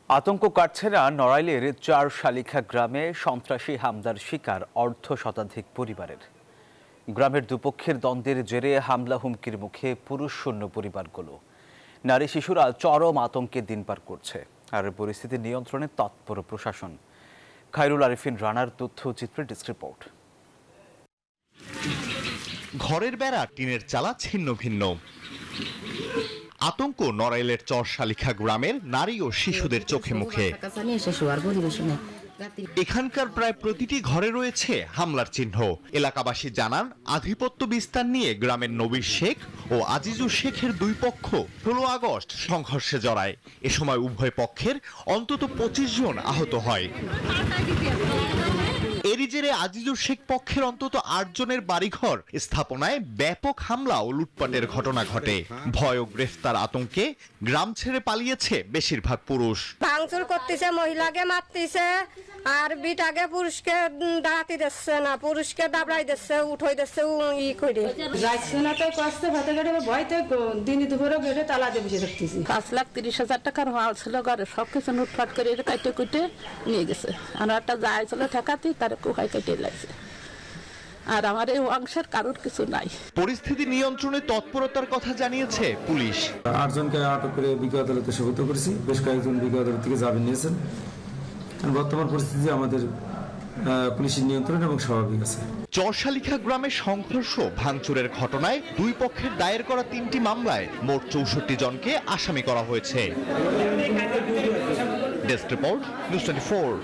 আতঙ্ক কাটছে না নড়াইলের ৪ শালিখা গ্রামে সন্ত্রাসী হামলার শিকার অর্ধশতাধিক পরিবারের। গ্রামের দুপক্ষের দ্বন্দ্বের জেরে হামলা হুমকির মুখে পুরুষ শূন্য পরিবারগুলো। নারী শিশুরা চরম আতঙ্কে দিন পার করছে, আর পরিস্থিতি নিয়ন্ত্রণে তৎপর প্রশাসন। খায়রুল আরিফিন রানার তথ্যচিত্রে ডেস্ক রিপোর্ট। ঘরের বেড়া টিনের চালা ছিন্ন ভিন্ন। আতঙ্ক নড়াইলের চর শালিখা গ্রামের নারী ও শিশুদের চোখে মুখে। এখানকার প্রায় প্রতিটি ঘরে রয়েছে হামলার চিহ্ন। এলাকাবাসী জানান, আধিপত্য বিস্তার নিয়ে গ্রামের নবীর শেখ ও আজিজুর শেখের দুই পক্ষ ১৬ আগস্ট সংঘর্ষে জড়ায়। এ সময় উভয় পক্ষের অন্তত ২৫ জন আহত হয়। এরই জেরে আজিজুর শেখ পক্ষের অন্তত ৮ জনের বাড়িঘর স্থাপনায় ব্যাপক হামলা ও লুটপাটের ঘটনা ঘটে। ভয় ও গ্রেফতার আতঙ্কে গ্রাম ছেড়ে পালিয়েছে বেশিরভাগ পুরুষ। ভাঙচুর করতেছে, মহিলাকে মারতেছে, আর বিটাকে পুরুষকে দাঁড়াতে দিচ্ছে না, পুরুষকে দাবড়াই দিচ্ছে, উঠাই দিচ্ছে, ই করে যাচ্ছে না। তো কষ্ট হতে গেলে ভয়তে দিন দুপুরে বেড়ে তালা দিয়ে বসে থাকতেছি। ৫,৩০,০০০ টাকার মাল ছিল ঘরে, সবকিছু লুটপাট করে কাটে কুটে নিয়ে গেছে। আর একটা যায় ছিল ঠেকাতে, তার কুহাই কেটে লাগছে। আর আমার এই অংশের কারোর কিছু নাই। পরিস্থিতি নিয়ন্ত্রণে তৎপরতার কথা জানিয়েছে পুলিশ। ৮ জনকে আটক করে বিজ্ঞ আদালতে সোপর্দ করেছি। বেশ কয়েকজন বিজ্ঞ আদালত থেকে জামিন নিয়েছেন। বর্তমান পরিস্থিতি আমাদের পুলিশের নিয়ন্ত্রণ এবং স্বাভাবিক আছে। চর শালিখা গ্রামে সংঘর্ষ ভাঙচুরের ঘটনায় দুই পক্ষের দায়ের করা ৩টি মামলায় মোট ৬৪ জনকে আসামি করা হয়েছে। Desk report, news 24।